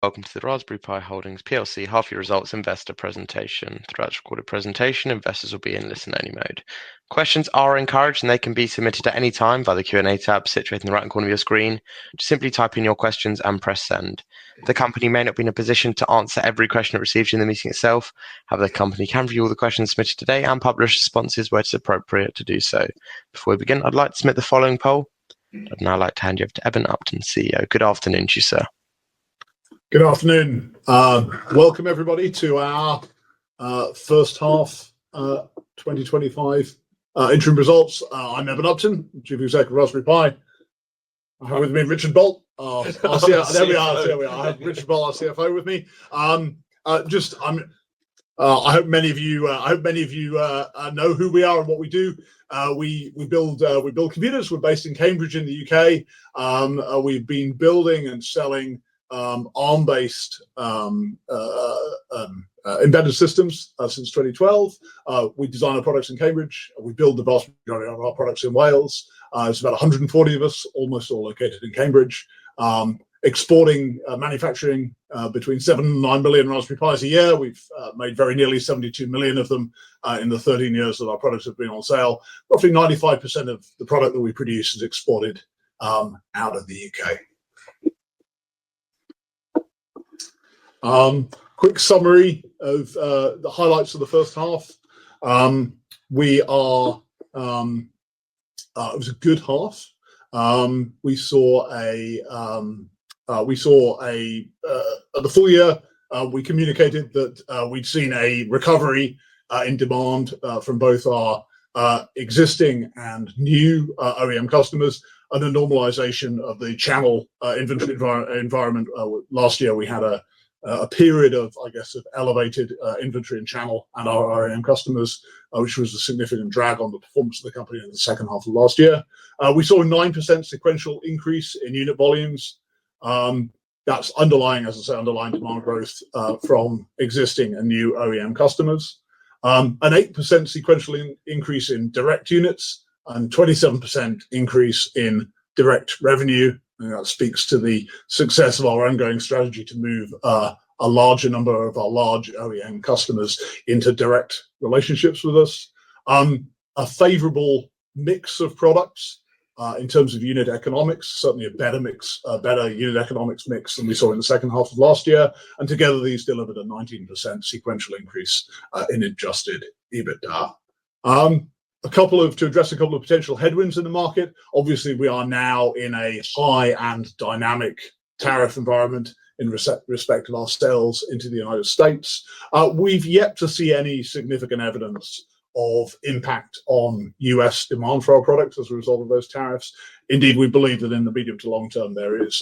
Welcome to the Raspberry Pi Holdings PLC half-year results investor presentation. Throughout this recorded presentation, investors will be in listen-only mode. Questions are encouraged and they can be submitted at any time via the Q&A tab situated in the right-hand corner of your screen. Just simply type in your questions and press send. The company may not be in a position to answer every question it receives in the meeting itself. However, the company can review all the questions submitted today and publish responses where it's appropriate to do so. Before we begin, I'd like to submit the following poll. I'd now like to hand you over to Eben Upton, CEO. Good afternoon to you, sir. Good afternoon. Welcome everybody to our first half 2025 interim results. I'm Eben Upton, Chief Executive of Raspberry Pi. I have with me Richard Bolt, our CFO. There we are. I have Richard Bolt, our CFO, with me. I hope many of you know who we are and what we do. We build computers. We're based in Cambridge in the UK. We've been building and selling ARM-based embedded systems since 2012. We design our products in Cambridge. We build the vast majority of our products in Wales. It's about 140 of us, almost all located in Cambridge. Exporting, manufacturing between 7 and 9 million Raspberry Pis a year. We've made very nearly 72 million of them in the 13 years that our products have been on sale. Roughly 95% of the product that we produce is exported out of the UK. Quick summary of the highlights of the first half. It was a good half. We saw at the full year, we communicated that we'd seen a recovery in demand from both our existing and new OEM customers, and a normalization of the channel inventory environment. Last year we had a period of, I guess, of elevated inventory and channel and our OEM customers, which was a significant drag on the performance of the company in the second half of last year. We saw a 9% sequential increase in unit volumes. That's underlying, as I say, underlying demand growth from existing and new OEM customers. An 8% sequential increase in direct units and 27% increase in direct revenue. And that speaks to the success of our ongoing strategy to move a larger number of our large OEM customers into direct relationships with us. A favourable mix of products in terms of unit economics, certainly a better unit economics mix than we saw in the second half of last year. And together these delivered a 19% sequential increase in adjusted EBITDA. To address a couple of potential headwinds in the market. Obviously, we are now in a high and dynamic tariff environment in respect of our sales into the United States. We've yet to see any significant evidence of impact on US demand for our products as a result of those tariffs. Indeed, we believe that in the medium to long term there is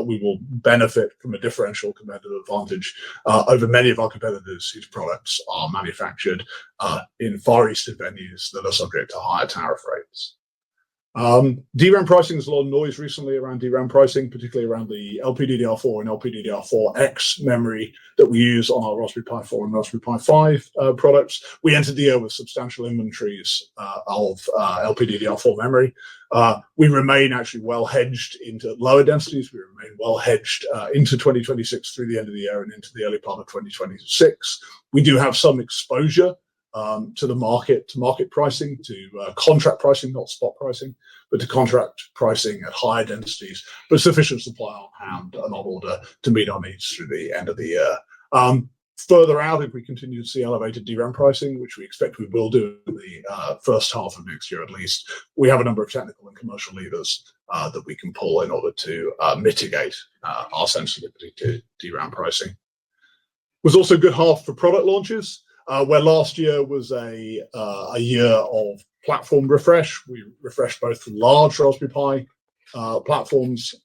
we will benefit from a differential competitive advantage over many of our competitors whose products are manufactured in Far Eastern venues that are subject to higher tariff rates. DRAM pricing, there's a lot of noise recently around DRAM pricing, particularly around the LPDDR4 and LPDDR4X memory that we use on our Raspberry Pi 4 and Raspberry Pi 5 products. We entered the year with substantial inventories of LPDDR4 memory. We remain actually well hedged into lower densities. We remain well hedged into 2026 through the end of the year and into the early part of 2026. We do have some exposure to the market pricing, to contract pricing, not spot pricing, but to contract pricing at higher densities, but sufficient supply on hand and on order to meet our needs through the end of the year. Further out, if we continue to see elevated DRAM pricing, which we expect we will do in the first half of next year at least, we have a number of technical and commercial levers that we can pull in order to mitigate our sensitivity to DRAM pricing. It was also a good half for product launches. Where last year was a year of platform refresh. We refreshed both large Raspberry Pi platforms,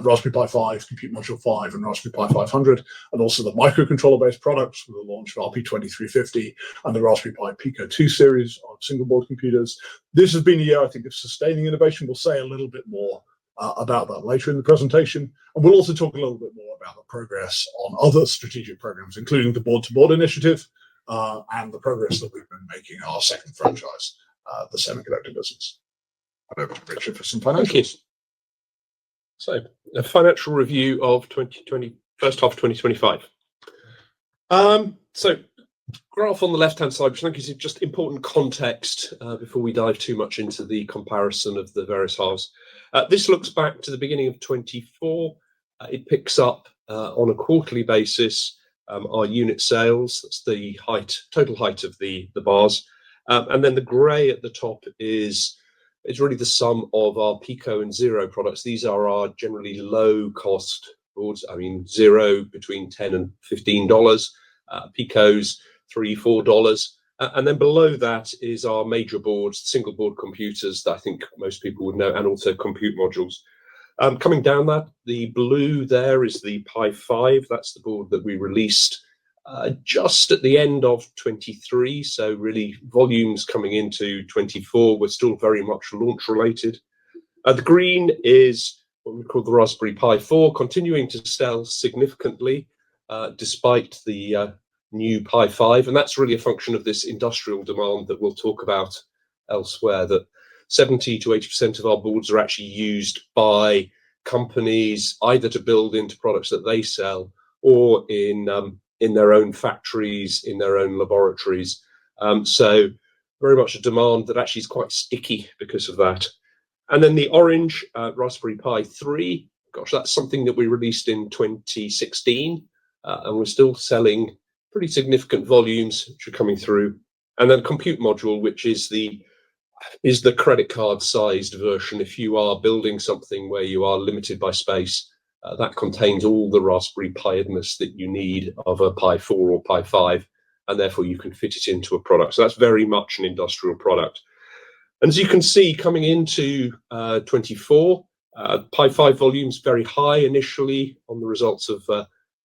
Raspberry Pi 5, Compute Module 5, and Raspberry Pi 500, and also the microcontroller-based products with the launch of RP2350 and the Raspberry Pi Pico 2 series of single-board computers. This has been a year, I think, of sustaining innovation. We'll say a little bit more about that later in the presentation. And we'll also talk a little bit more about the progress on other strategic programs, including the board-to-board initiative, and the progress that we've been making our second franchise, the semiconductor business. Over to Richard for some financials. So, a financial review of 2020, first half of 2025. So, graph on the left-hand side, which I think is just important context before we dive too much into the comparison of the various halves. This looks back to the beginning of 24. It picks up on a quarterly basis our unit sales. That's the total height of the bars. And then the grey at the top is really the sum of our Pico and Zero products. These are our generally low-cost boards. I mean, Zero between $10 and $15, Picos $3-4, and then below that is our major boards, single board computers that I think most people would know, and also compute modules. Coming down that, the blue there is the Pi 5. That's the board that we released just at the end of 23. So really volumes coming into 24 were still very much launch related. The green is what we call the Raspberry Pi 4, continuing to sell significantly despite the new Pi 5. And that's really a function of this industrial demand that we'll talk about elsewhere, that 70 to 80% of our boards are actually used by companies either to build into products that they sell or in their own factories, in their own laboratories. So very much a demand that actually is quite sticky because of that. And then the orange Raspberry Pi 3, gosh, that's something that we released in 2016, and we're still selling pretty significant volumes which are coming through. And then compute module, which is the credit card sized version. If you are building something where you are limited by space, that contains all the Raspberry Pi-edness that you need of a Pi 4 or Pi 5, and therefore you can fit it into a product. So that's very much an industrial product. And as you can see, coming into 24, Pi 5 volumes very high initially on the results of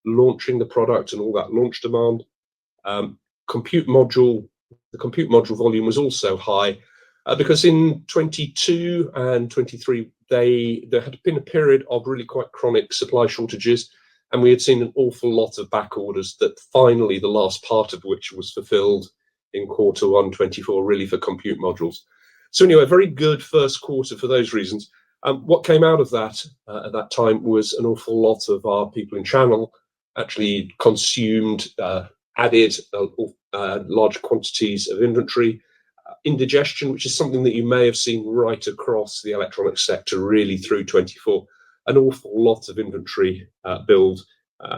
launching the product and all that launch demand. The compute module volume was also high because in 22 and 23 there had been a period of really quite chronic supply shortages, and we had seen an awful lot of back orders that finally the last part of which was fulfilled in Q1 24, really for compute modules. So anyway, a very good first quarter for those reasons. What came out of that at that time was an awful lot of our people in channel actually consumed, added large quantities of inventory. Indigestion, which is something that you may have seen right across the electronics sector really through 24, an awful lot of inventory build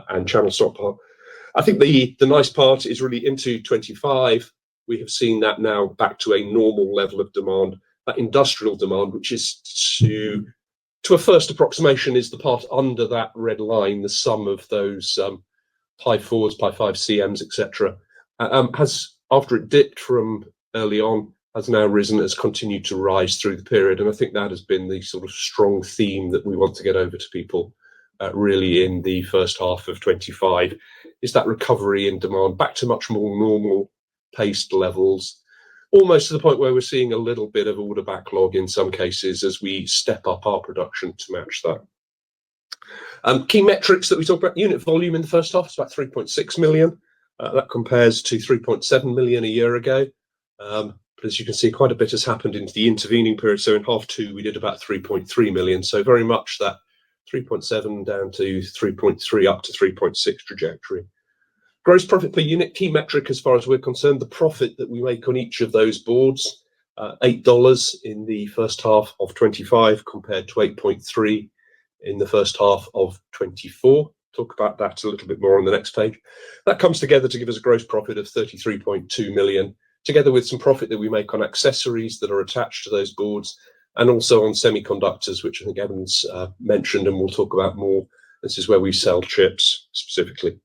and channel stockpile. I think the nice part is really into 25, we have seen that now back to a normal level of demand, that industrial demand, which is to a first approximation is the part under that red line, the sum of those Pi 4s, Pi 5 CMs, etc. Has, after it dipped from early on, has now risen, has continued to rise through the period. And I think that has been the sort of strong theme that we want to get over to people really in the first half of 25, is that recovery in demand back to much more normal paced levels, almost to the point where we're seeing a little bit of order backlog in some cases as we step up our production to match that. Key metrics that we talk about: unit volume in the first half is about 3.6 million. That compares to 3.7 million a year ago. But as you can see, quite a bit has happened into the intervening period. So in half two, we did about 3.3 million. So very much that 3.7 down to 3.3 up to 3.6 trajectory. Gross profit per unit, key metric as far as we're concerned, the profit that we make on each of those boards, $8 in the first half of 25 compared to 8.3 in the first half of 24. Talk about that a little bit more on the next page. That comes together to give us a gross profit of 33.2 million, together with some profit that we make on accessories that are attached to those boards, and also on semiconductors, which I think Evan's mentioned, and we'll talk about more. This is where we sell chips specifically.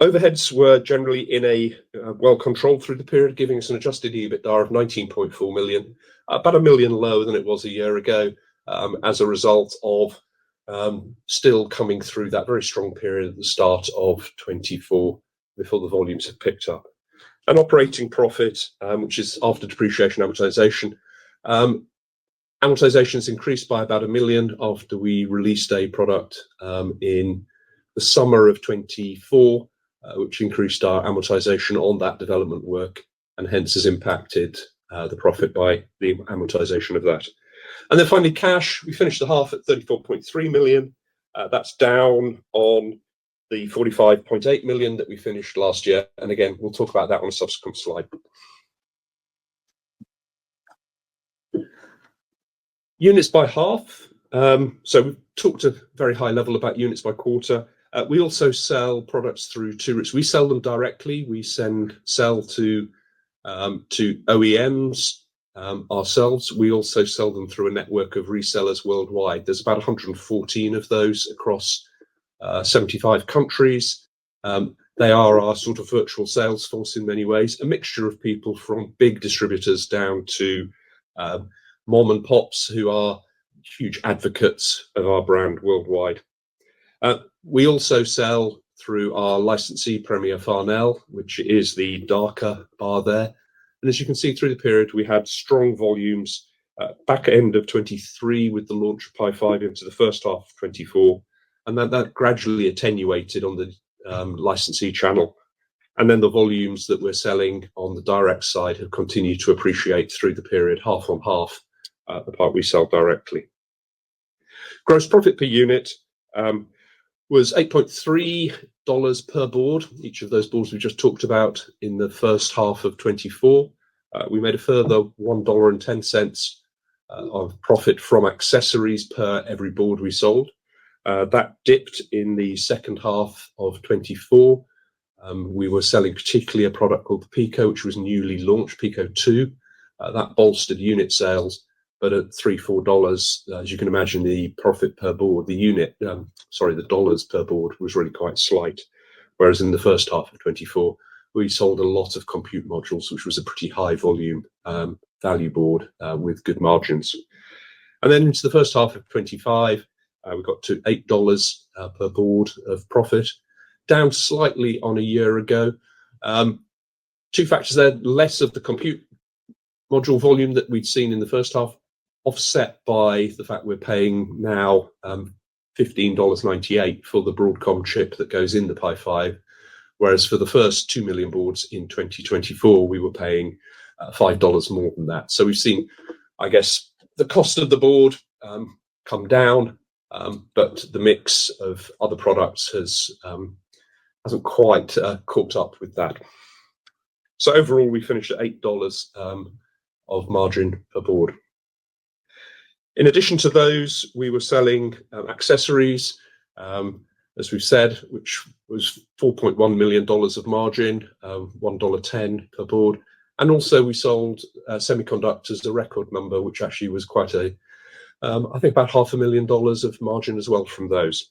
Overheads were generally in a well controlled through the period, giving us an adjusted EBITDA of 19.4 million, about $1 million lower than it was a year ago, as a result of still coming through that very strong period at the start of 24 before the volumes have picked up. An operating profit, which is after depreciation amortization. Amortization has increased by about $1 million after we released a product in the summer of 24, which increased our amortization on that development work, and hence has impacted the profit by the amortization of that. And then finally, cash. We finished the half at 34.3 million. That's down on the 45.8 million that we finished last year. And again, we'll talk about that on a subsequent slide. Units by half. So we've talked at a very high level about units by quarter. We also sell products through two routes. We sell them directly. We sell to OEMs ourselves. We also sell them through a network of resellers worldwide. There's about 114 of those across 75 countries. They are our sort of virtual sales force in many ways, a mixture of people from big distributors down to mom and pops who are huge advocates of our brand worldwide. We also sell through our licensee Premier Farnell, which is the darker bar there. And as you can see through the period, we had strong volumes back end of 23 with the launch of Pi 5 into the first half of 24. And that gradually attenuated on the licensee channel. And then the volumes that we're selling on the direct side have continued to appreciate through the period, half on half, the part we sell directly. Gross profit per unit was $8.3 per board, each of those boards we just talked about in the first half of 24. We made a further $1.10 of profit from accessories per every board we sold. That dipped in the second half of 24. We were selling particularly a product called the Pico, which was newly launched, Pico 2. That bolstered unit sales, but at $3-4, as you can imagine, the profit per board, the dollars per board was really quite slight. Whereas in the first half of 24, we sold a lot of compute modules, which was a pretty high volume value board with good margins. And then into the first half of 25, we got to $8 per board of profit, down slightly on a year ago. Two factors there: less of the compute module volume that we'd seen in the first half, offset by the fact we're paying now $15.98 for the Broadcom chip that goes in the Pi 5, whereas for the first 2 million boards in 2024, we were paying $5 more than that. So we've seen, I guess, the cost of the board come down, but the mix of other products hasn't quite caught up with that. So overall, we finished at $8 of margin per board. In addition to those, we were selling accessories, as we've said, which was $4.1 million of margin, $1.10 per board. And also we sold semiconductors, a record number, which actually was quite I think about $500,000 of margin as well from those.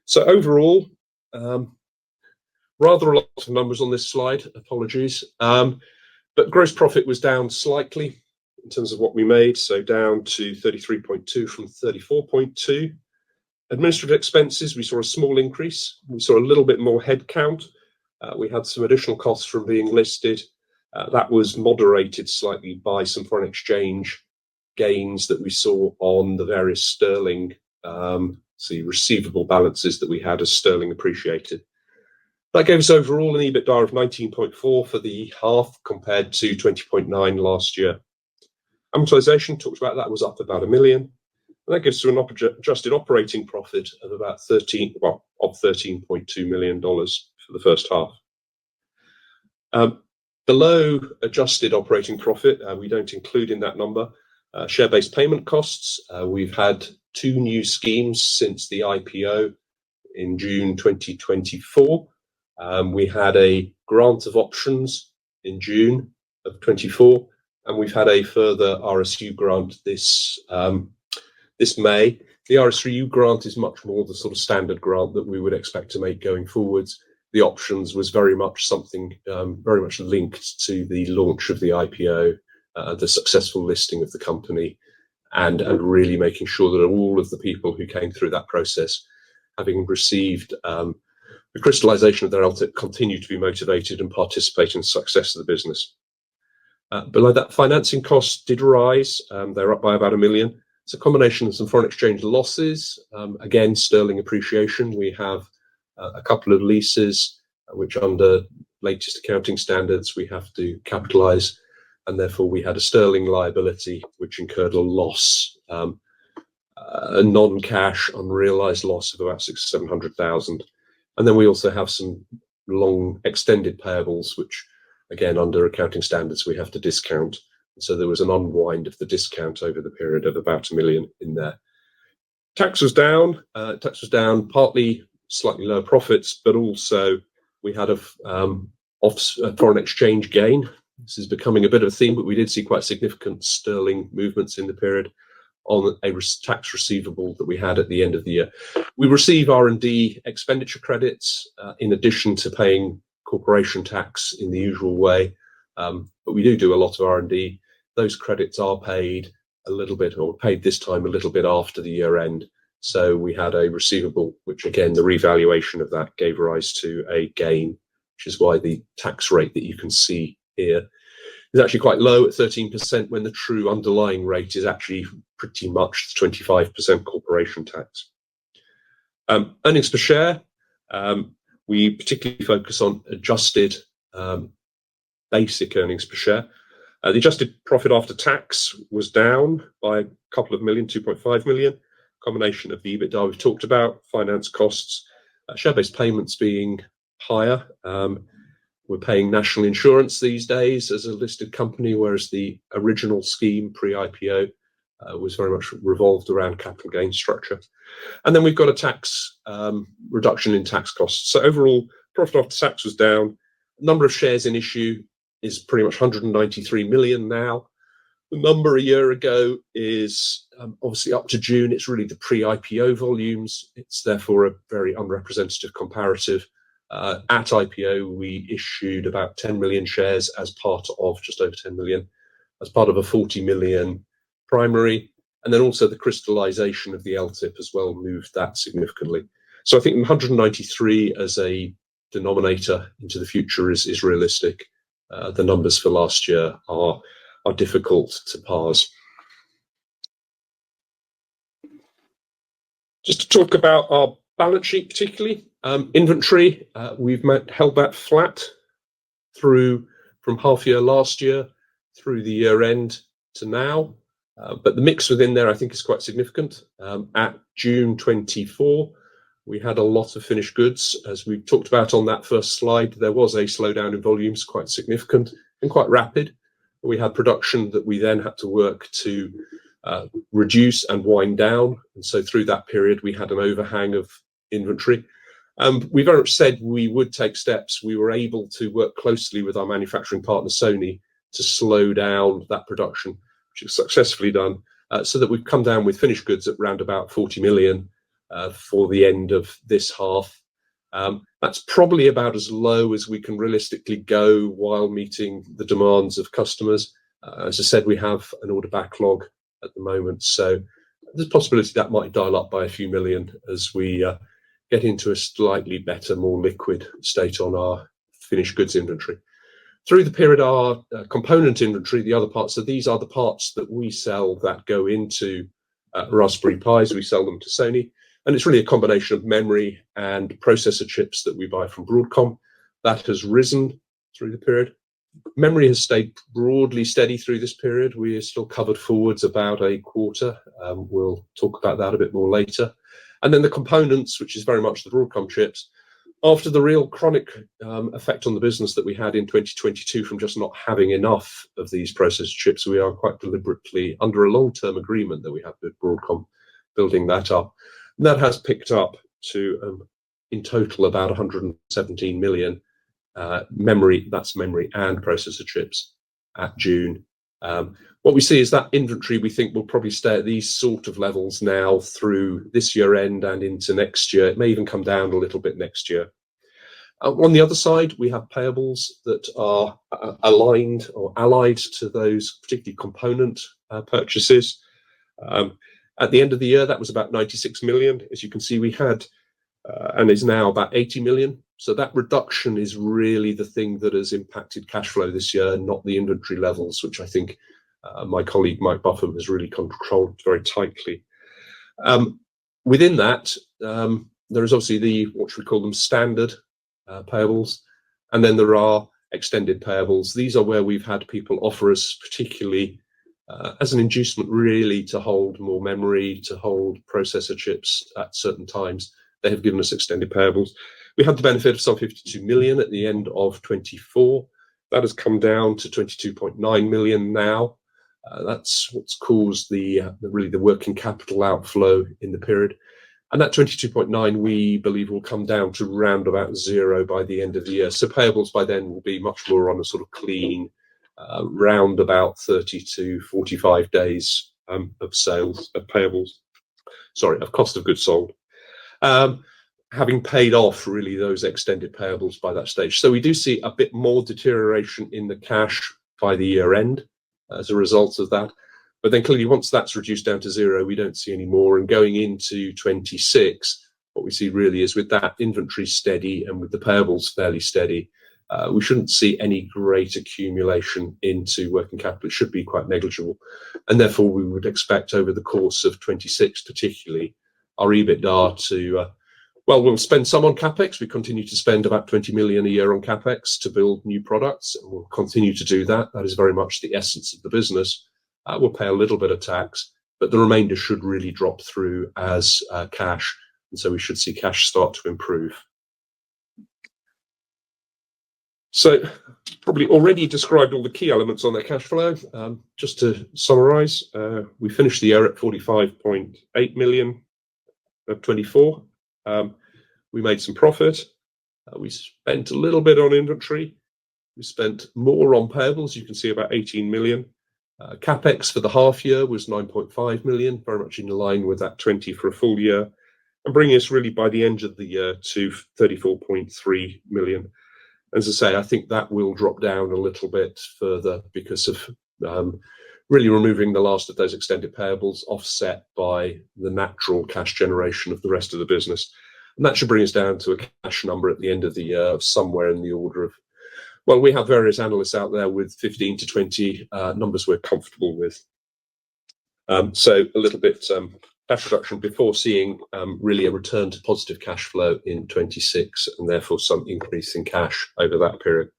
So overall, rather a lot of numbers on this slide, apologies. But gross profit was down slightly in terms of what we made, so down to 33.2 from 34.2. Administrative expenses, we saw a small increase. We saw a little bit more headcount. We had some additional costs from being listed. That was moderated slightly by some foreign exchange gains that we saw on the various sterling receivable balances that we had as sterling appreciated. That gave us overall an EBITDA of 19.4 for the half compared to 20.9 last year. Amortization, talked about that, was up about $1 million. And that gives us an adjusted operating profit of about $13.2 million for the first half. Below adjusted operating profit, we don't include in that number share-based payment costs. We've had 2 new schemes since the IPO in June 2024. We had a grant of options in June of 24, and we've had a further RSU grant this May. The RSU grant is much more the sort of standard grant that we would expect to make going forwards. The options was very much something very much linked to the launch of the IPO, the successful listing of the company, and really making sure that all of the people who came through that process, having received the crystallization of their LTIP, continue to be motivated and participate in the success of the business. Below that, financing costs did rise. They're up by about $1 million. It's a combination of some foreign exchange losses. Again, sterling appreciation. We have a couple of leases, which under latest accounting standards, we have to capitalize. and therefore we had a sterling liability which incurred a loss, a non-cash unrealized loss of about 600,000-700,000. And then we also have some long extended payables, which again, under accounting standards, we have to discount. So there was an unwind of the discount over the period of about 1 million in there. Tax was down. Tax was down partly slightly lower profits, but also we had a foreign exchange gain. This is becoming a bit of a theme, but we did see quite significant sterling movements in the period on a tax receivable that we had at the end of the year. We receive R&D expenditure credits in addition to paying corporation tax in the usual way, but we do a lot of R&D. Those credits are paid a little bit, or paid this time a little bit after the year end. So we had a receivable, which again, the revaluation of that gave rise to a gain, which is why the tax rate that you can see here is actually quite low at 13%, when the true underlying rate is actually pretty much 25% corporation tax. Earnings per share, we particularly focus on adjusted basic earnings per share. The adjusted profit after tax was down by a couple of million, 2.5 million. Combination of the EBITDA we've talked about, finance costs, share-based payments being higher. We're paying national insurance these days as a listed company, whereas the original scheme pre-IPO was very much revolved around capital gain structure. And then we've got a tax reduction in tax costs. So overall, profit after tax was down. Number of shares in issue is pretty much 193 million now. The number a year ago is obviously up to June. It's really the pre-IPO volumes. It's therefore a very unrepresentative comparative. At IPO, we issued about 10 million shares as part of, just over 10 million, as part of a 40 million primary. And then also the crystallization of the LTIP as well moved that significantly. So I think 193 as a denominator into the future is realistic. The numbers for last year are difficult to parse. Just to talk about our balance sheet particularly, inventory, we've held that flat through from half year last year through the year end to now. But the mix within there, I think, is quite significant. At June 24, we had a lot of finished goods. As we talked about on that first slide, there was a slowdown in volumes, quite significant and quite rapid. We had production that we then had to work to reduce and wind down. And so through that period, we had an overhang of inventory. We very much said we would take steps. We were able to work closely with our manufacturing partner, Sony, to slow down that production, which is successfully done, so that we've come down with finished goods at around about 40 million for the end of this half. That's probably about as low as we can realistically go while meeting the demands of customers. As I said, we have an order backlog at the moment, so there's a possibility that might dial up by a few million as we get into a slightly better, more liquid state on our finished goods inventory. Through the period, our component inventory, the other parts, so these are the parts that we sell that go into Raspberry Pis. We sell them to Sony, and it's really a combination of memory and processor chips that we buy from Broadcom. That has risen through the period. Memory has stayed broadly steady through this period. We are still covered forwards about a quarter. We'll talk about that a bit more later. And then the components, which is very much the Broadcom chips, after the real chronic effect on the business that we had in 2022 from just not having enough of these processor chips, we are quite deliberately under a long-term agreement that we have with Broadcom building that up. And that has picked up to, in total, about 117 million memory, that's memory and processor chips at June. What we see is that inventory, we think, will probably stay at these sort of levels now through this year end and into next year. It may even come down a little bit next year. On the other side, we have payables that are aligned or allied to those particularly component purchases. At the end of the year, that was about 96 million. As you can see, we had and is now about 80 million. So that reduction is really the thing that has impacted cash flow this year, not the inventory levels, which I think my colleague Mike Buffum has really controlled very tightly. Within that, there is obviously what we call them standard payables, and then there are extended payables. These are where we've had people offer us, particularly as an inducement, really, to hold more memory, to hold processor chips at certain times. They have given us extended payables. We had the benefit of some 52 million at the end of 24. That has come down to 22.9 million now. That's what's caused the working capital outflow in the period. And that 22.9, we believe, will come down to round about zero by the end of the year. So payables by then will be much more on a sort of clean, round about 30 to 45 days of sales, of payables, of cost of goods sold. Having paid off really those extended payables by that stage. So we do see a bit more deterioration in the cash by the year end as a result of that. But then clearly once that's reduced down to zero, we don't see any more. And going into 26, what we see really is with that inventory steady and with the payables fairly steady, we shouldn't see any great accumulation into working capital. It should be quite negligible. And therefore we would expect over the course of 26 particularly, our EBITDA to we'll spend some on CapEx. We continue to spend about 20 million a year on CapEx to build new products, and we'll continue to do that. That is very much the essence of the business. We'll pay a little bit of tax, but the remainder should really drop through as cash, and so we should see cash start to improve. So probably already described all the key elements on that cash flow. Just to summarise, we finished the year at 45.8 million of 24. We made some profit. We spent a little bit on inventory. We spent more on payables. You can see about 18 million. CapEx for the half year was 9.5 million, very much in line with that 20 for a full year, and bringing us really by the end of the year to 34.3 million. As I say, I think that will drop down a little bit further because of really removing the last of those extended payables, offset by the natural cash generation of the rest of the business. And that should bring us down to a cash number at the end of the year of somewhere in the order of, well, we have various analysts out there with 15 to 20 numbers we're comfortable with. So a little bit cash reduction before seeing really a return to positive cash flow in 26, and therefore some increase in cash over that period.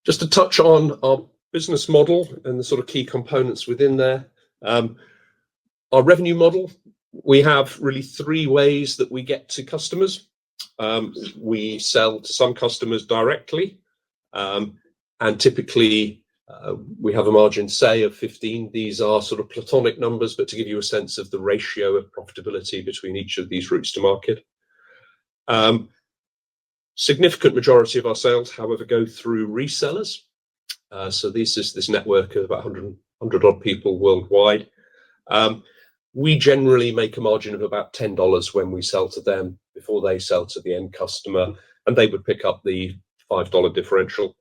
Just to touch on our business model and the sort of key components within there. Our revenue model, we have really three ways that we get to customers. We sell to some customers directly, and typically we have a margin, say, of 15. These are sort of platonic numbers, but to give you a sense of the ratio of profitability between each of these routes to market. Significant majority of our sales, however, go through resellers. So this is this network of about 100 odd people worldwide. We generally make a margin of about $10 when we sell to them before they sell to the end customer, and they would pick up the $5 differential.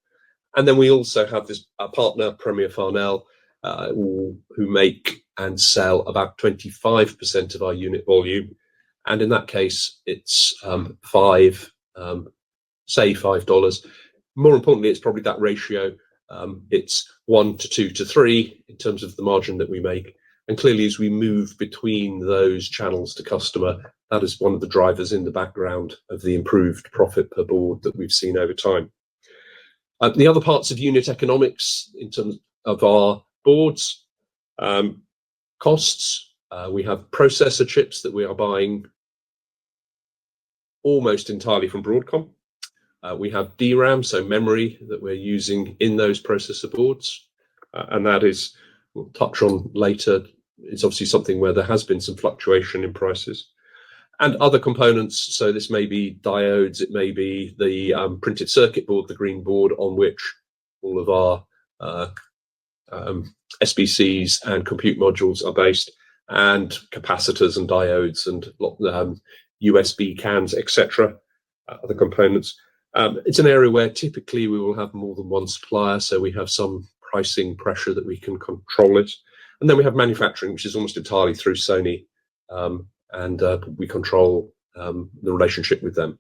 And then we also have this partner, Premier Farnell, who make and sell about 25% of our unit volume. And in that case, it's say $5. More importantly, it's probably that ratio. It's 1 to 2 to 3 in terms of the margin that we make. And clearly, as we move between those channels to customer, that is one of the drivers in the background of the improved profit per board that we've seen over time. The other parts of unit economics in terms of our boards, costs, we have processor chips that we are buying almost entirely from Broadcom. We have DRAM, so memory, that we're using in those processor boards. And that is, we'll touch on later, it's obviously something where there has been some fluctuation in prices. And other components, so this may be diodes, it may be the printed circuit board, the green board on which all of our SBCs and compute modules are based, and capacitors and diodes and USB cans, etc. Other components. It's an area where typically we will have more than one supplier, so we have some pricing pressure that we can control it. And then we have manufacturing, which is almost entirely through Sony, and we control the relationship with them.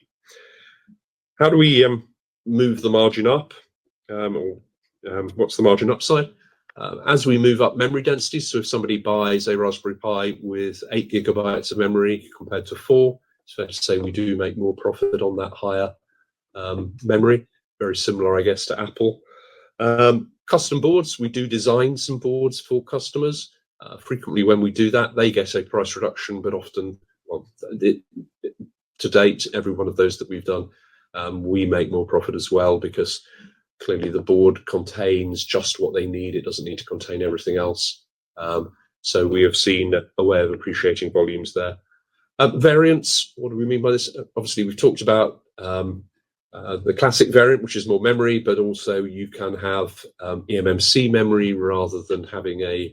How do we move the margin up? What's the margin upside? As we move up memory density, so if somebody buys a Raspberry Pi with 8 GB of memory compared to 4, it's fair to say we do make more profit on that higher memory, very similar, I guess, to Apple. Custom boards, we do design some boards for customers. Frequently when we do that, they get a price reduction, but often, well, to date, every one of those that we've done, we make more profit as well, because clearly the board contains just what they need. It doesn't need to contain everything else. So we have seen a way of appreciating volumes there. Variants, what do we mean by this? Obviously, we've talked about the classic variant, which is more memory, but also you can have eMMC memory rather than having a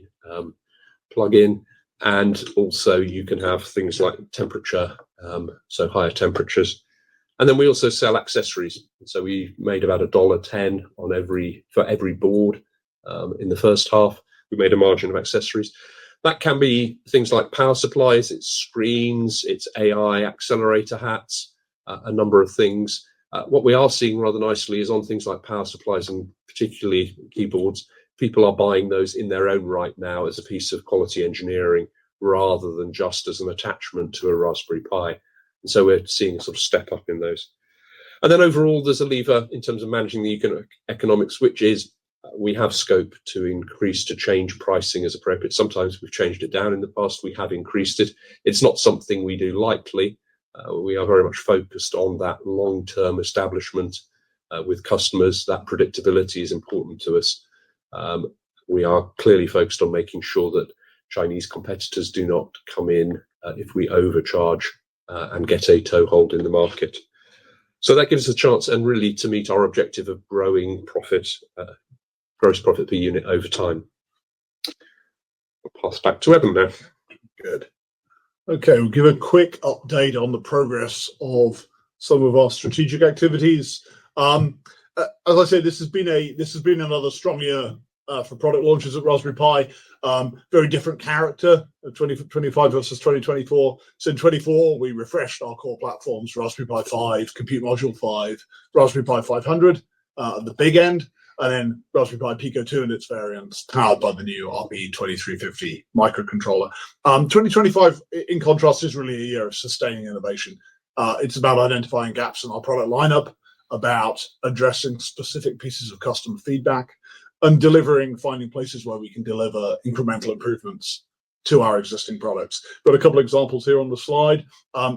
plug-in. And also you can have things like temperature, so higher temperatures. And then we also sell accessories. So we made about $1.10 for every board in the first half. We made a margin of accessories. That can be things like power supplies, it's screens, it's AI accelerator hats, a number of things. What we are seeing rather nicely is on things like power supplies and particularly keyboards, people are buying those in their own right now as a piece of quality engineering rather than just as an attachment to a Raspberry Pi. And so we're seeing a sort of step up in those. And then overall, there's a lever in terms of managing the economics, which is we have scope to change pricing as appropriate. Sometimes we've changed it down in the past. We have increased it. It's not something we do lightly. We are very much focused on that long-term establishment with customers. That predictability is important to us. We are clearly focused on making sure that Chinese competitors do not come in if we overcharge and get a toehold in the market. So that gives us a chance and really to meet our objective of growing profit, gross profit per unit over time. I'll pass back to Evan now. Good. Okay, we'll give a quick update on the progress of some of our strategic activities. As I said, this has been another strong year for product launches at Raspberry Pi. Very different character, 2025 versus 2024. So in 2024, we refreshed our core platforms: Raspberry Pi 5, Compute Module 5, Raspberry Pi 500 at the big end, and then Raspberry Pi Pico 2 and its variants, powered by the new RP2350 microcontroller. 2025, in contrast, is really a year of sustaining innovation. It's about identifying gaps in our product lineup, about addressing specific pieces of customer feedback, and finding places where we can deliver incremental improvements to our existing products. Got a couple of examples here on the slide.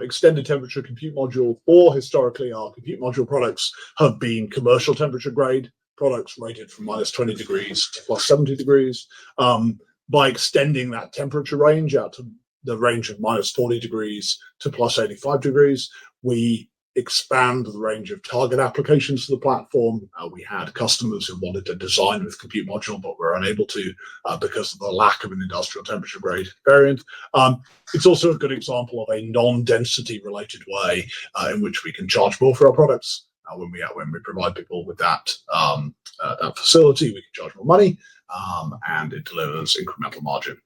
Extended temperature Compute Module 4. Historically, our Compute Module products have been commercial temperature grade products rated from -20 degrees to +70 degrees. By extending that temperature range out to the range of -40 degrees to +85 degrees, we expand the range of target applications to the platform. We had customers who wanted to design with Compute Module, but were unable to because of the lack of an industrial temperature grade variant. It's also a good example of a non-density related way in which we can charge more for our products. When we provide people with that facility, we can charge more money, and it delivers incremental margin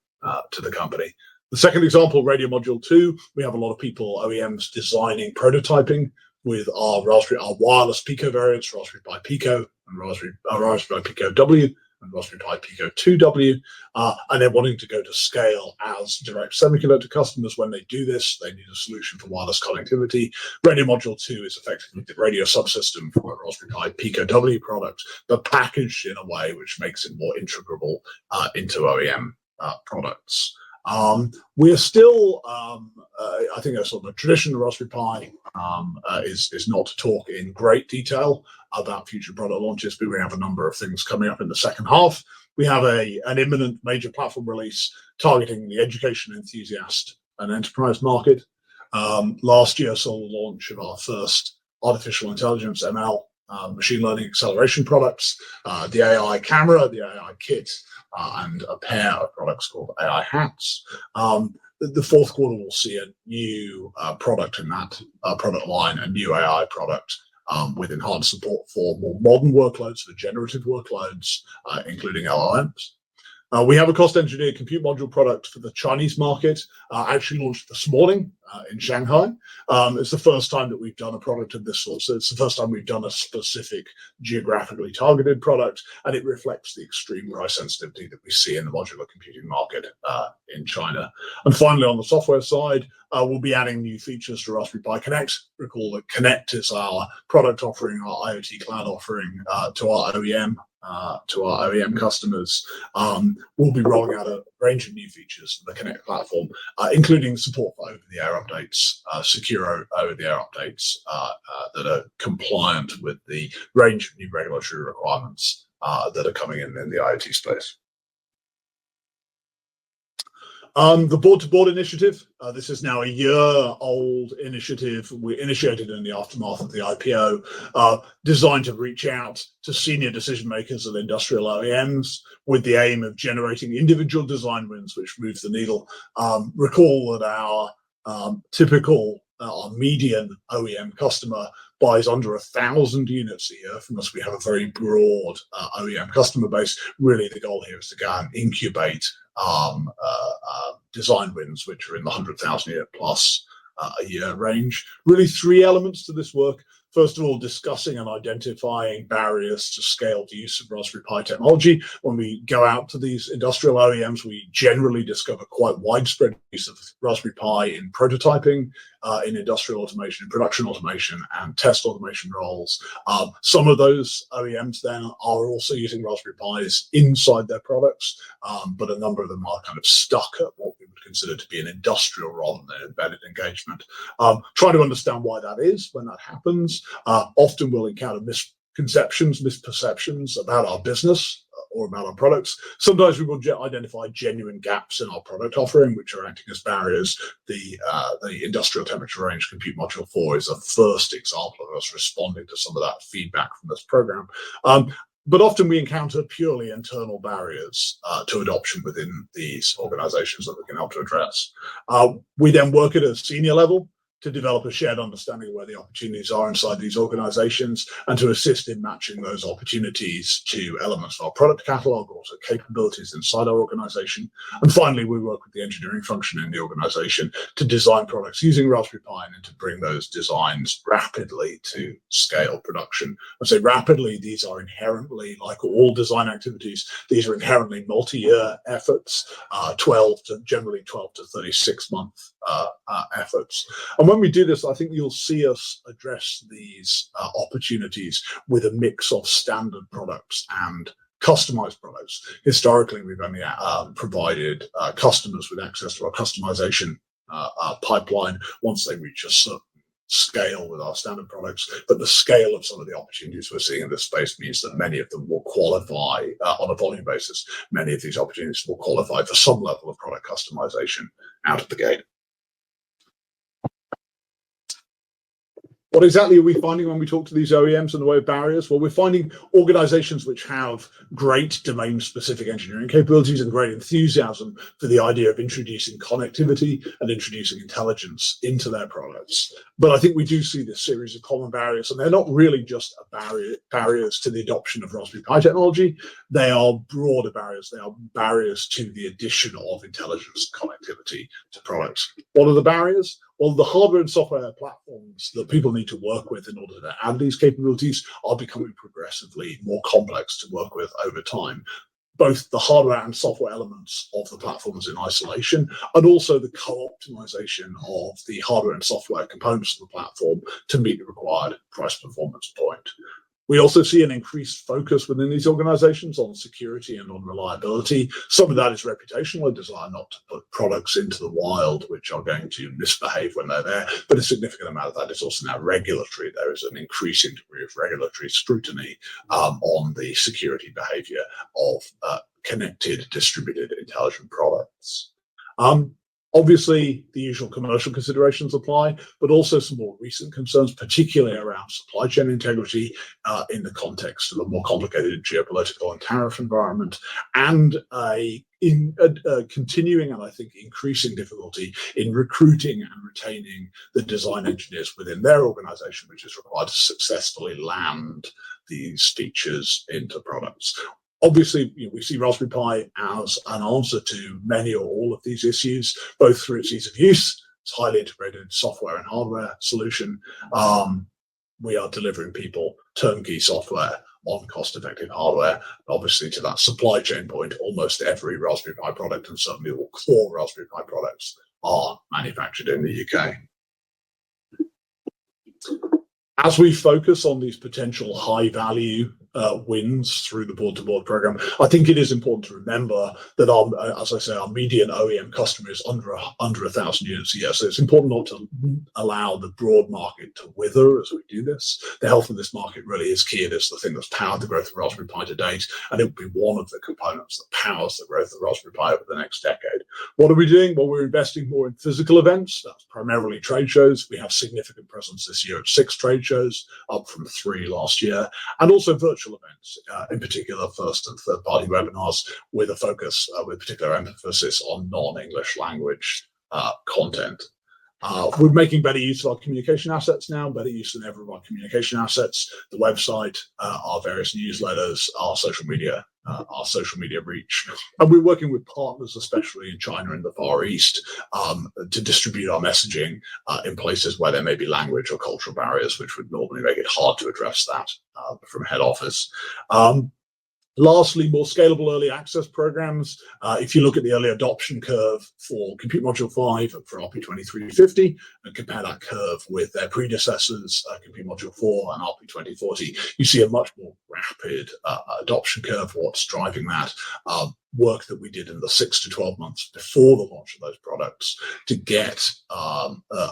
to the company. The second example, Radio Module 2, we have a lot of people, OEMs, designing, prototyping with our wireless Pico variants, Raspberry Pi Pico and Raspberry Pi Pico W and Raspberry Pi Pico 2W, and they're wanting to go to scale as direct semiconductor customers. When they do this, they need a solution for wireless connectivity. Radio Module 2 is effectively the radio subsystem for a Raspberry Pi Pico W product, but packaged in a way which makes it more integrable into OEM products. We're still, I think a sort of a tradition of Raspberry Pi is not to talk in great detail about future product launches, but we have a number of things coming up in the second half. We have an imminent major platform release targeting the education enthusiast and enterprise market. Last year saw the launch of our first artificial intelligence, ML, machine learning acceleration products, the AI camera, the AI kit, and a pair of products called AI hats. The fourth quarter will see a new product in that product line, a new AI product with enhanced support for more modern workloads, for generative workloads, including LLMs. We have a cost-engineered Compute Module product for the Chinese market, actually launched this morning in Shanghai. It's the first time that we've done a product of this sort. So it's the first time we've done a specific geographically targeted product, and it reflects the extreme price sensitivity that we see in the modular computing market in China. And finally, on the software side, we'll be adding new features to Raspberry Pi Connect. Recall that Connect is our product offering, our IoT cloud offering to our OEM customers. We'll be rolling out a range of new features to the Connect platform, including support for over-the-air updates, secure over-the-air updates that are compliant with the range of new regulatory requirements that are coming in the IoT space. The board-to-board initiative, this is now a year-old initiative we initiated in the aftermath of the IPO, designed to reach out to senior decision makers of industrial OEMs with the aim of generating individual design wins which move the needle. Recall that our median OEM customer buys under 1,000 units a year from us. We have a very broad OEM customer base. Really, the goal here is to go and incubate design wins, which are in the 100,000 unit plus a year range. Really, three elements to this work. First of all, discussing and identifying barriers to scale the use of Raspberry Pi technology. When we go out to these industrial OEMs, we generally discover quite widespread use of Raspberry Pi in prototyping, in industrial automation, in production automation, and test automation roles. Some of those OEMs then are also using Raspberry Pis inside their products, but a number of them are kind of stuck at what we would consider to be an industrial rather than an embedded engagement. Try to understand why that is when that happens. Often we'll encounter misconceptions, misperceptions about our business or about our products. Sometimes we will identify genuine gaps in our product offering, which are acting as barriers. The industrial temperature range compute module 4 is a first example of us responding to some of that feedback from this program. But often we encounter purely internal barriers to adoption within these organizations that we can help to address. We then work at a senior level to develop a shared understanding of where the opportunities are inside these organizations and to assist in matching those opportunities to elements of our product catalog, also capabilities inside our organization. And finally, we work with the engineering function in the organization to design products using Raspberry Pi and to bring those designs rapidly to scale production. I say rapidly, these are inherently, like all design activities, these are inherently multi-year efforts, generally 12 to 36 month efforts. And when we do this, I think you'll see us address these opportunities with a mix of standard products and customized products. Historically, we've only provided customers with access to our customization pipeline once they reach a certain scale with our standard products, but the scale of some of the opportunities we're seeing in this space means that many of them will qualify on a volume basis. Many of these opportunities will qualify for some level of product customization out of the gate. What exactly are we finding when we talk to these OEMs in the way of barriers? Well, we're finding organizations which have great domain-specific engineering capabilities and great enthusiasm for the idea of introducing connectivity and introducing intelligence into their products. But I think we do see this series of common barriers, and they're not really just barriers to the adoption of Raspberry Pi technology. They are broader barriers. They are barriers to the addition of intelligence and connectivity to products. What are the barriers? Well, the hardware and software platforms that people need to work with in order to add these capabilities are becoming progressively more complex to work with over time. Both the hardware and software elements of the platforms in isolation, and also the co-optimization of the hardware and software components of the platform to meet the required price performance point. We also see an increased focus within these organizations on security and on reliability. Some of that is reputational, a desire not to put products into the wild which are going to misbehave when they're there, but a significant amount of that is also now regulatory. There is an increasing degree of regulatory scrutiny on the security behavior of connected, distributed, intelligent products. Obviously, the usual commercial considerations apply, but also some more recent concerns, particularly around supply chain integrity in the context of a more complicated geopolitical and tariff environment, and a continuing and I think increasing difficulty in recruiting and retaining the design engineers within their organization, which is required to successfully land these features into products. Obviously, we see Raspberry Pi as an answer to many or all of these issues, both through its ease of use, It's highly integrated software and hardware solution. We are delivering people turnkey software on cost-effective hardware. Obviously, to that supply chain point, almost every Raspberry Pi product, and certainly all core Raspberry Pi products, are manufactured in the UK. As we focus on these potential high-value wins through the board-to-board program, I think it is important to remember that as I say, our median OEM customer is under 1,000 units a year. So it's important not to allow the broad market to wither as we do this. The health of this market really is key. It is the thing that's powered the growth of Raspberry Pi to date, and it will be one of the components that powers the growth of Raspberry Pi over the next decade. What are we doing? Well, we're investing more in physical events. That's primarily trade shows. We have significant presence this year at 6 trade shows, up from 3 last year, and also virtual events, in particular first and third party webinars with a focus, with particular emphasis on non-English language content. We're making better use of our communication assets now, better use than ever of our communication assets, the website, our various newsletters, our social media reach. And we're working with partners, especially in China and the Far East, to distribute our messaging in places where there may be language or cultural barriers, which would normally make it hard to address that from head office. Lastly, more scalable early access programs. If you look at the early adoption curve for Compute Module 5 for RP2350 and compare that curve with their predecessors, Compute Module 4 and RP2040, you see a much more rapid adoption curve. What's driving that? Work that we did in the 6 to 12 months before the launch of those products to get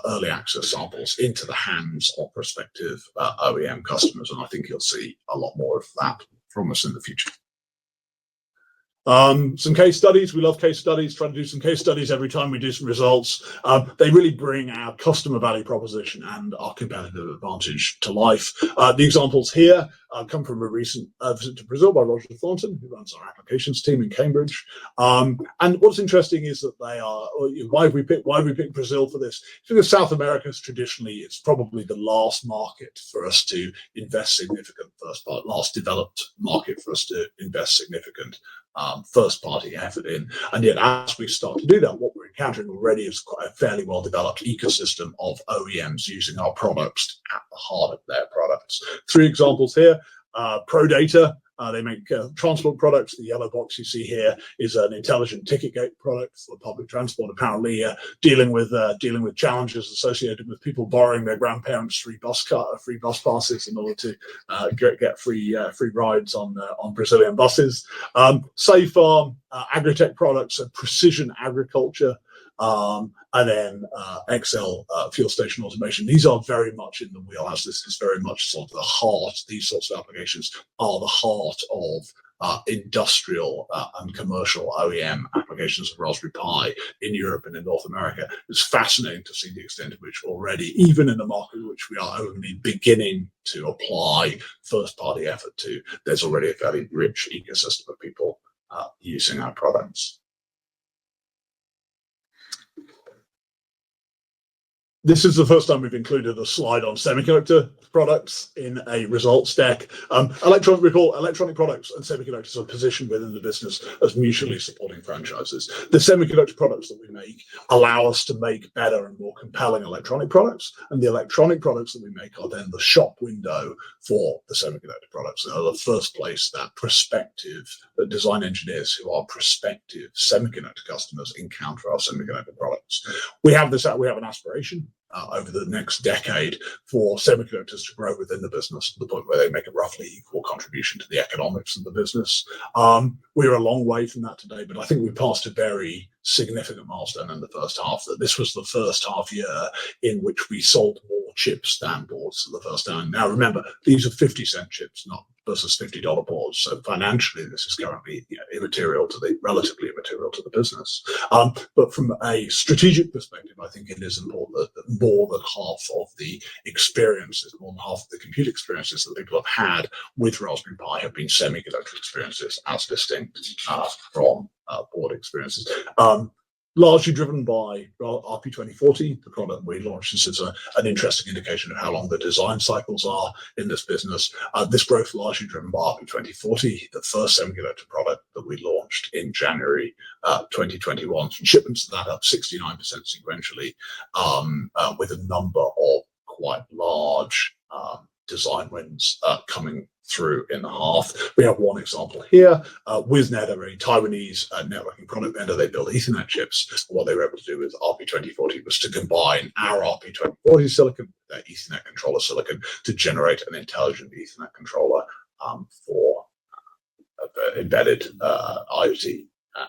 early access samples into the hands of prospective OEM customers. And I think you'll see a lot more of that from us in the future. Some case studies. We love case studies. Try to do some case studies every time we do some results. They really bring our customer value proposition and our competitive advantage to life. The examples here come from a recent visit to Brazil by Roger Thornton, who runs our applications team in Cambridge. And what's interesting is that they are, why have we picked Brazil for this? Because South America is traditionally, it's probably the last market for us to invest significant last developed market for us to invest significant first-party effort in. And yet, as we start to do that, what we're encountering already is quite a fairly well-developed ecosystem of OEMs using our products at the heart of their products. 3 examples here. ProData, they make transport products. The yellow box you see here is an intelligent ticket gate product for public transport, apparently dealing with challenges associated with people borrowing their grandparents' free bus passes in order to get free rides on Brazilian buses. Safe Farm, agri-tech products, and precision agriculture. And then Excel fuel station automation. These are very much in the wheelhouse. This is very much sort of the heart. These sorts of applications are the heart of industrial and commercial OEM applications of Raspberry Pi in Europe and in North America. It's fascinating to see the extent to which already, even in a market in which we are only beginning to apply first-party effort to, there's already a fairly rich ecosystem of people using our products. This is the first time we've included a slide on semiconductor products in a results deck. Electronic products and semiconductors are positioned within the business as mutually supporting franchises. The semiconductor products that we make allow us to make better and more compelling electronic products, and the electronic products that we make are then the shop window for the semiconductor products. They are the first place that prospective design engineers who are prospective semiconductor customers encounter our semiconductor products. We have an aspiration over the next decade for semiconductors to grow within the business to the point where they make a roughly equal contribution to the economics of the business. We're a long way from that today, but I think we passed a very significant milestone in the first half. That this was the first half year in which we sold more chips than boards for the first time. Now remember, these are 50-cent chips, not versus $50 boards. So financially, this is currently relatively immaterial to the business. But from a strategic perspective, I think it is important that more than half of the compute experiences that people have had with Raspberry Pi have been semiconductor experiences, as distinct from board experiences. Largely driven by RP2040, the product we launched. This is an interesting indication of how long the design cycles are in this business. This growth largely driven by RP2040, the first semiconductor product that that we launched in January 2021. Shipments of that up 69% sequentially, with a number of quite large design wins coming through in the half. We have one example here. WizNet, a very Taiwanese networking product vendor, they build Ethernet chips. What they were able to do with RP2040 was to combine our RP2040 silicon with their Ethernet controller silicon to generate an intelligent Ethernet controller for embedded IoT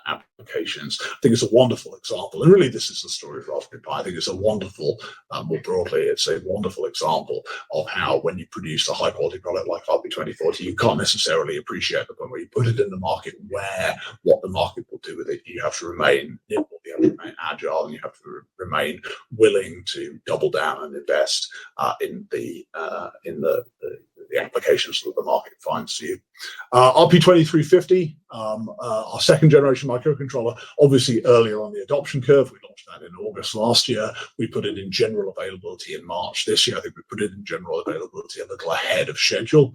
applications. I think it's a wonderful example, and really this is the story of Raspberry Pi. I think it's a wonderful, more broadly, it's a wonderful example of how when you produce a high quality product like RP2040, you can't necessarily appreciate the point where you put it in the market, what the market will do with it. You have to remain nimble, you have to remain agile, and you have to remain willing to double down and invest in the applications that the market finds for you. RP2350, our second generation microcontroller, obviously earlier on the adoption curve. We launched that in August last year. We put it in general availability in March this year. I think we put it in general availability a little ahead of schedule,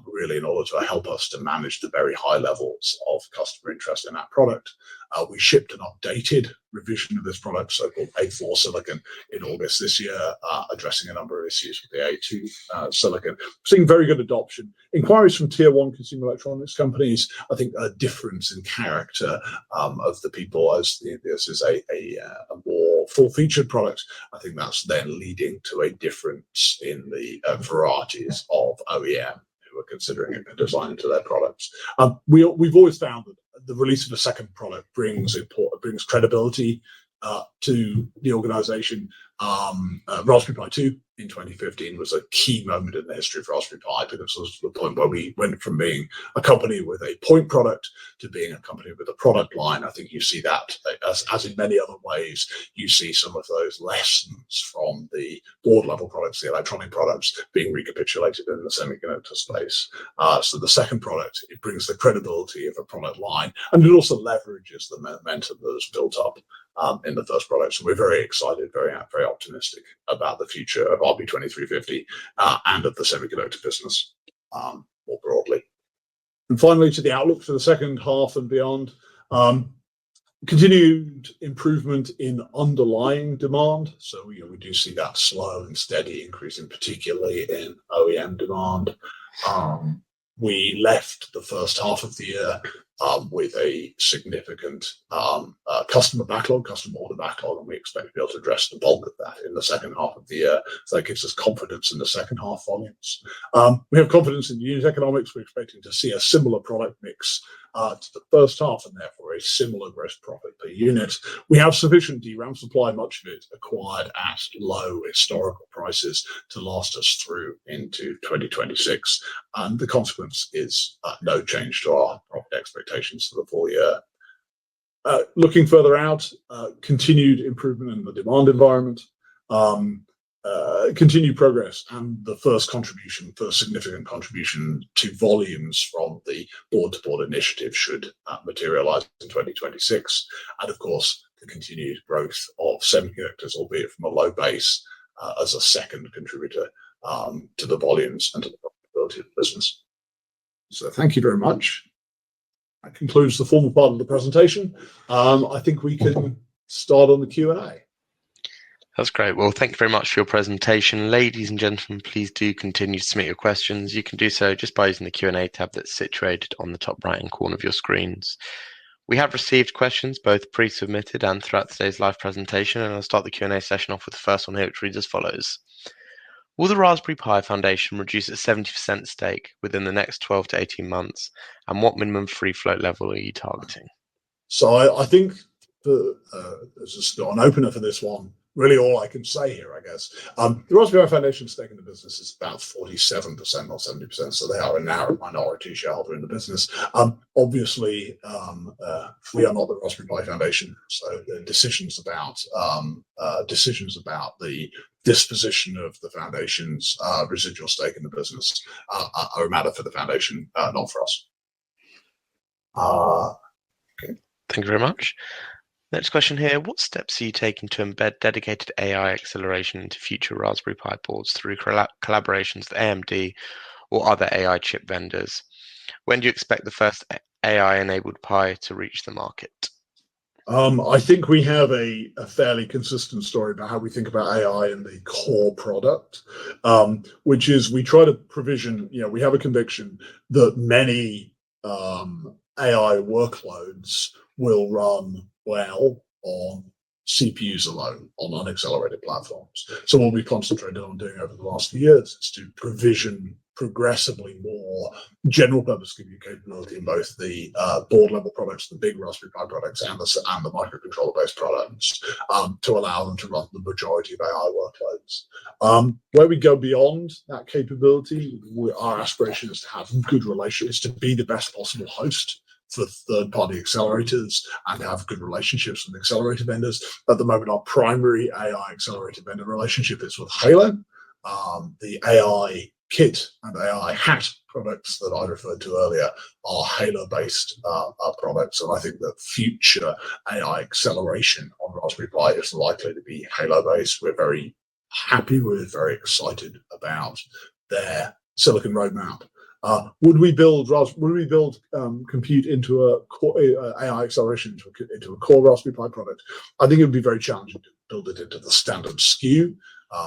really in order to help us to manage the very high levels of customer interest in that product. We shipped an updated revision of this product, so-called A4 silicon, in August this year, addressing a number of issues with the A2 silicon. Seeing very good adoption. Inquiries from tier one consumer electronics companies, I think a difference in character of the people as this is a more full-featured product. I think that's then leading to a difference in the varieties of OEM who are considering it and design into their products. We've always found that the release of a second product brings credibility to the organization. Raspberry Pi 2 in 2015 was a key moment in the history of Raspberry Pi, because it was the point where we went from being a company with a point product to being a company with a product line. I think you see that, as in many other ways, you see some of those lessons from the board level products, the electronic products, being recapitulated in the semiconductor space. So the second product, it brings the credibility of a product line, and it also leverages the momentum that is built up in the first product. So we're very excited, very optimistic about the future of RP2350 and of the semiconductor business more broadly. And finally, to the outlook for the second half and beyond, continued improvement in underlying demand. So we do see that slow and steady increase, in particularly in OEM demand. We left the first half of the year with a significant customer order backlog, and we expect to be able to address the bulk of that in the second half of the year. So that gives us confidence in the second half volumes. We have confidence in the unit economics. We're expecting to see a similar product mix to the first half, and therefore a similar gross profit per unit. We have sufficient DRAM supply, much of it acquired at low historical prices, to last us through into 2026. And the consequence is no change to our profit expectations for the full year. Looking further out, continued improvement in the demand environment, continued progress, and the first significant contribution to volumes from the board-to-board initiative should materialize in 2026. And of course, the continued growth of semiconductors, albeit from a low base, as a second contributor to the volumes and to the profitability of the business. So thank you very much. That concludes the formal part of the presentation. I think we can start on the Q&A. That's great. Well, thank you very much for your presentation. Ladies and gentlemen, please do continue to submit your questions. You can do so just by using the Q&A tab that's situated on the top right-hand corner of your screens. We have received questions, both pre-submitted and throughout today's live presentation, and I'll start the Q&A session off with the first one here, which reads as follows. Will the Raspberry Pi Foundation reduce its 70% stake within the next 12 to 18 months, and what minimum free float level are you targeting? So I think there's just an opener for this one. Really, all I can say here, I guess, the Raspberry Pi Foundation stake in the business is about 47% or 70%, so they are a narrow minority shareholder in the business. Obviously, we are not the Raspberry Pi Foundation, so the decisions about the disposition of the foundation's residual stake in the business are a matter for the foundation, not for us. Okay. Thank you very much. Next question here. What steps are you taking to embed dedicated AI acceleration into future Raspberry Pi boards through collaborations with AMD or other AI chip vendors? When do you expect the first AI-enabled Pi to reach the market? I think we have a fairly consistent story about how we think about AI in the core product, which is we try to provision, we have a conviction that many AI workloads will run well on CPUs alone on unaccelerated platforms. So what we've concentrated on doing over the last few years is to provision progressively more general purpose compute capability in both the board level products, the big Raspberry Pi products, and the microcontroller based products to allow them to run the majority of AI workloads. Where we go beyond that capability, our aspiration is to have good relations, to be the best possible host for third-party accelerators and have good relationships with accelerator vendors. At the moment, our primary AI accelerator vendor relationship is with Halo. The AI Kit and AI Hat products that I referred to earlier are Halo-based products, and I think that future AI acceleration on Raspberry Pi is likely to be Halo-based. We're very happy, we're very excited about their silicon roadmap. Would we build compute into a core AI acceleration into a core Raspberry Pi product? I think it would be very challenging to build it into the standard SKU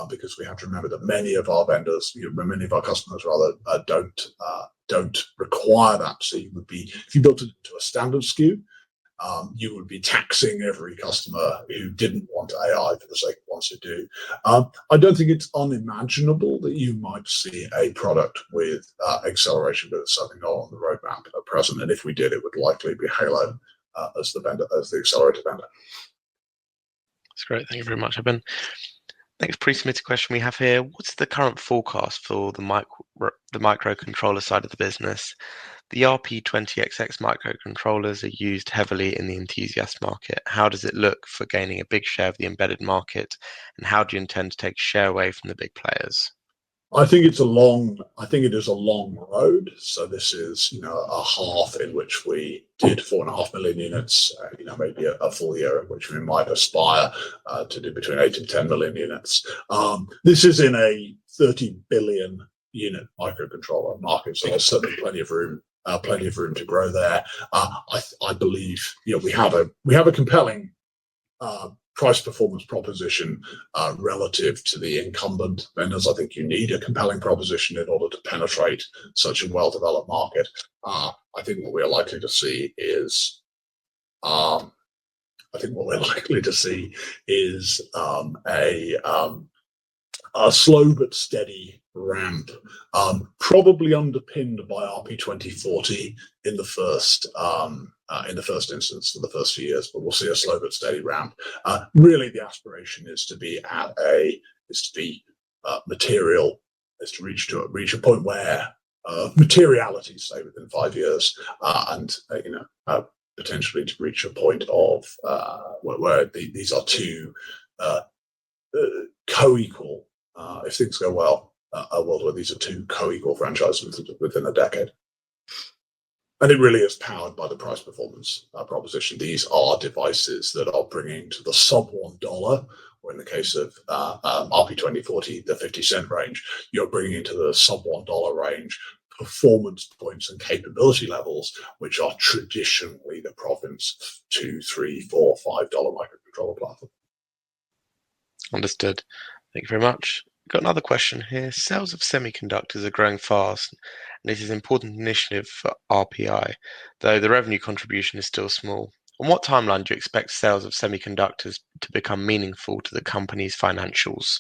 because we have to remember that many of our vendors, many of our customers rather, don't require that. So you would be, if you built it into a standard SKU, you would be taxing every customer who didn't want AI for the sake of wants to do. I don't think it's unimaginable that you might see a product with acceleration, but it's certainly not on the roadmap at present. And if we did, it would likely be Halo as the accelerator vendor. That's great. Thank you very much, Eben. Next pre-submitted question we have here: what's the current forecast for the microcontroller side of the business? The RP20XX microcontrollers are used heavily in the enthusiast market. How does it look for gaining a big share of the embedded market, and how do you intend to take share away from the big players? I think it is a long road. So this is, a half in which we did 4.5 million units, maybe a full year in which we might aspire to do between 8 and 10 million units. This is in a 30 billion unit microcontroller market, so there's certainly plenty of room to grow there. I believe, we have a compelling price performance proposition relative to the incumbent vendors. I think you need a compelling proposition in order to penetrate such a well-developed market. I think what we're likely to see is a slow but steady ramp, probably underpinned by RP2040 in the first instance for the first few years, but we'll see a slow but steady ramp. Really, the aspiration is to reach a point where materiality, say within 5 years, and potentially to reach a point of where these are two co-equal. If things go well, a world where these are two co-equal franchises within a decade. And it really is powered by the price performance proposition. These are devices that are bringing to the sub $1, or in the case of RP2040, the 50-cent range, you're bringing into the sub $1 range performance points and capability levels, which are traditionally the province of $2, $3, $4, $5 microcontroller platform. Understood. Thank you very much. We've got another question here. Sales of semiconductors are growing fast, and this is an important initiative for RPI, though the revenue contribution is still small. On what timeline do you expect sales of semiconductors to become meaningful to the company's financials?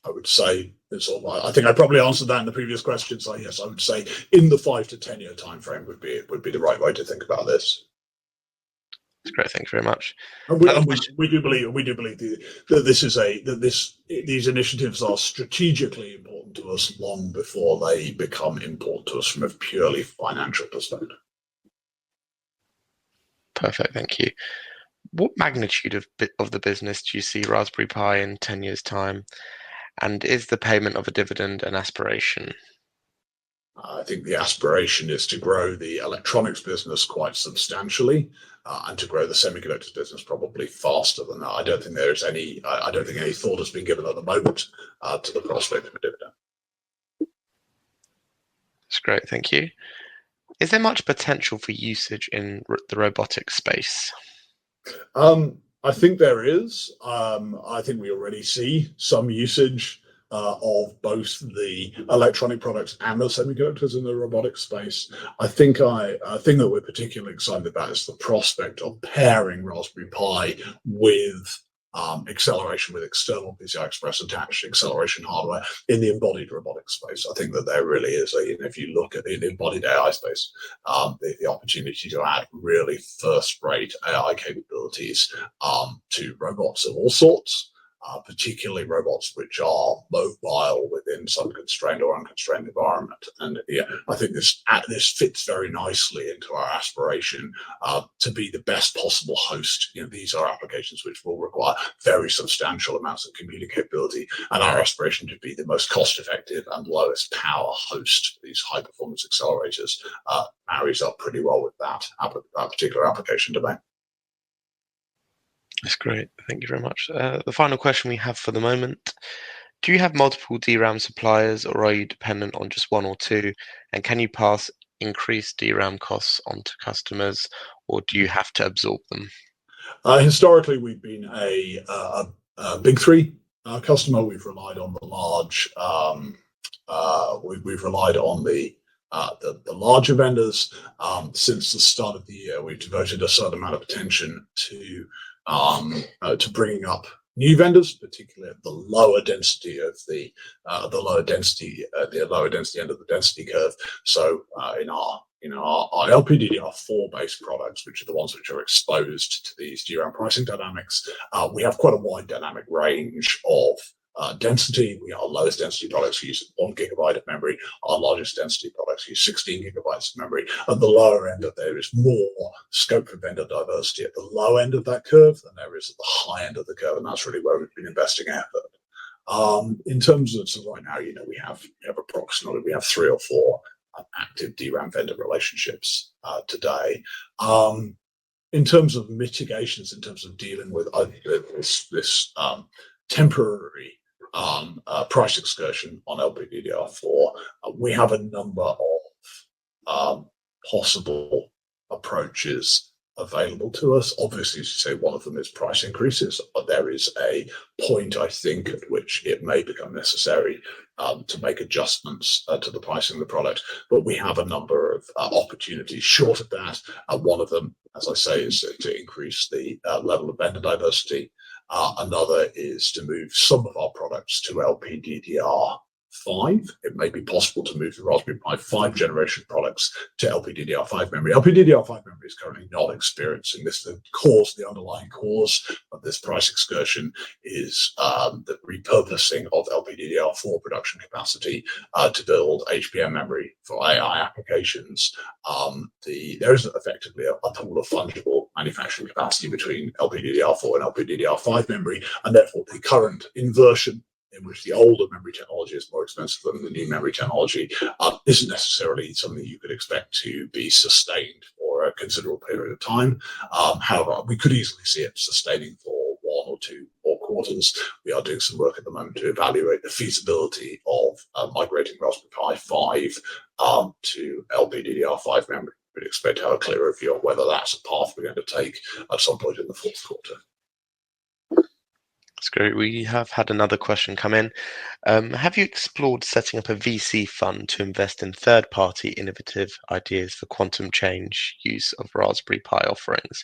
I would say, I think I probably answered that in the previous question. So yes, I would say in the 5 to 10 year time frame would be the right way to think about this. That's great. Thank you very much. And we do believe that these initiatives are strategically important to us long before they become important to us from a purely financial perspective. Perfect. Thank you. What magnitude of the business do you see Raspberry Pi in 10 years' time? And is the payment of a dividend an aspiration? I think the aspiration is to grow the electronics business quite substantially, and to grow the semiconductors business probably faster than that. I don't think any thought has been given at the moment to the prospect of a dividend. That's great. Thank you. Is there much potential for usage in the robotic space? I think there is. I think we already see some usage of both the electronic products and the semiconductors in the robotic space. I think a thing that we're particularly excited about is the prospect of pairing Raspberry Pi with acceleration with external PCI Express attached acceleration hardware in the embodied robotic space. I think that there really is if you look at the embodied AI space, the opportunity to add really first-rate AI capabilities to robots of all sorts. Particularly robots which are mobile within some constrained or unconstrained environment. And yeah, I think this fits very nicely into our aspiration to be the best possible host. These are applications which will require very substantial amounts of compute capability, and our aspiration to be the most cost-effective and lowest power host for these high-performance accelerators marries up pretty well with that particular application domain. That's great. Thank you very much. The final question we have for the moment. Do you have multiple DRAM suppliers, or are you dependent on just one or two? And can you pass increased DRAM costs onto customers, or do you have to absorb them? Historically, we've been a big three customer. We've relied on the large. We've relied on the larger vendors. Since the start of the year, we've devoted a certain amount of attention to bringing up new vendors, particularly at the lower density of the lower density end of the density curve. So in our LPDDR4 based products, which are the ones which are exposed to these DRAM pricing dynamics, we have quite a wide dynamic range of density. Our lowest density products use 1 gigabyte of memory. Our largest density products use 16 gigabytes of memory. At the lower end, there is more scope for vendor diversity at the low end of that curve than there is at the high end of the curve, and that's really where we've been investing effort. In terms of right now, we have approximately 3 or 4 active DRAM vendor relationships today. In terms of mitigations, in terms of dealing with this temporary price excursion on LPDDR4, we have a number of possible approaches available to us. Obviously, as you say, one of them is price increases, but there is a point, I think, at which it may become necessary to make adjustments to the pricing of the product. But we have a number of opportunities short of that. One of them, as I say, is to increase the level of vendor diversity. Another is to move some of our products to LPDDR5. It may be possible to move the Raspberry Pi 5 generation products to LPDDR5 memory. LPDDR5 memory is currently not experiencing this. The underlying cause of this price excursion is the repurposing of LPDDR4 production capacity to build HBM memory for AI applications. There is effectively a pool of fungible manufacturing capacity between LPDDR4 and LPDDR5 memory, and therefore the current inversion in which the older memory technology is more expensive than the new memory technology isn't necessarily something you could expect to be sustained for a considerable period of time. However, we could easily see it sustaining for 1 or 2 more quarters. We are doing some work at the moment to evaluate the feasibility of migrating Raspberry Pi 5 to LPDDR5 memory. We'd expect to have a clearer view on whether that's a path we're going to take at some point in the 4th quarter. That's great. We have had another question come in. Have you explored setting up a VC fund to invest in third-party innovative ideas for quantum change use of Raspberry Pi offerings?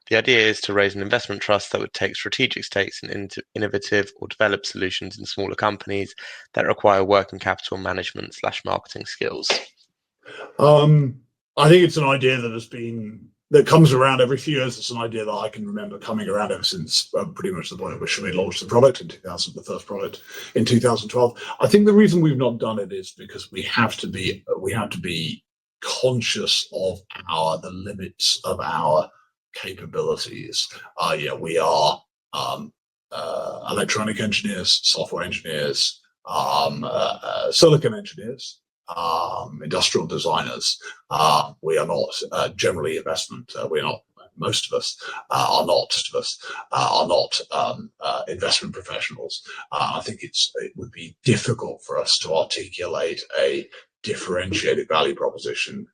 The idea is to raise an investment trust that would take strategic stakes in innovative or developed solutions in smaller companies that require working capital management / marketing skills. I think it's an idea that comes around every few years. It's an idea that I can remember coming around ever since pretty much the point at which we launched the product in 2000, the first product in 2012. I think the reason we've not done it is because we have to be conscious of the limits of our capabilities. We are electronic engineers, software engineers, silicon engineers, industrial designers. We are not generally investment. We're not. Most of us are not investment professionals. I think it would be difficult for us to articulate a differentiated value proposition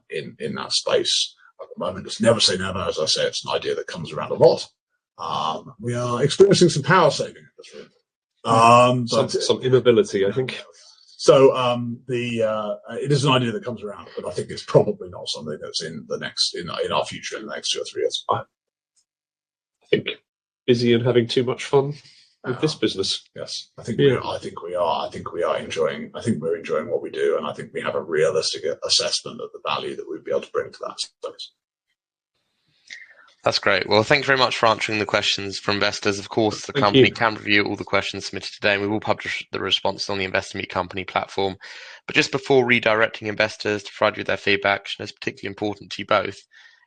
in that space at the moment. It's never say never. As I say, it's an idea that comes around a lot. We are experiencing some power saving in this room. Some inability, I think. So it is an idea that comes around, but I think it's probably not something that's in our future in the next 2 or 3 years. I think busy and having too much fun with this business. Yes, I think we are enjoying. I think we're enjoying what we do, and I think we have a realistic assessment of the value that we'd be able to bring to that space. That's great. Well, thank you very much for answering the questions from investors. Of course, the company can review all the questions submitted today, and we will publish the response on the Investor Meet Company platform. But just before redirecting investors to provide you with their feedback, which is particularly important to you both,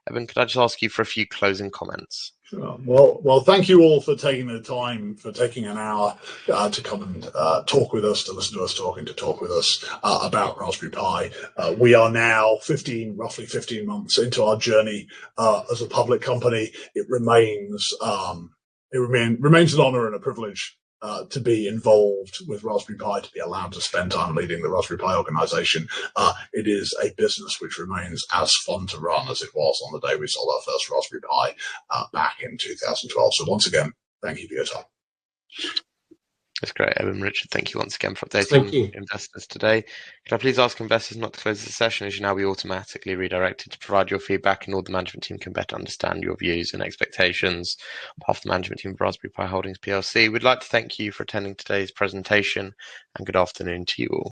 Evan, could I just ask you for a few closing comments? Sure. Well, thank you all for taking the time, for taking an hour to come and talk with us, to listen to us talk with us about Raspberry Pi. We are now roughly 15 months into our journey as a public company. It remains an honor and a privilege to be involved with Raspberry Pi, to be allowed to spend time leading the Raspberry Pi organization. It is a business which remains as fun to run as it was on the day we sold our first Raspberry Pi back in 2012. So once again, thank you for your time. That's great, Evan. Richard, thank you once again for updating investors today. Could I please ask investors not to close the session, as you now be automatically redirected to provide your feedback, and all the management team can better understand your views and expectations. On behalf of the management team of Raspberry Pi Holdings PLC, we'd like to thank you for attending today's presentation, and good afternoon to you all.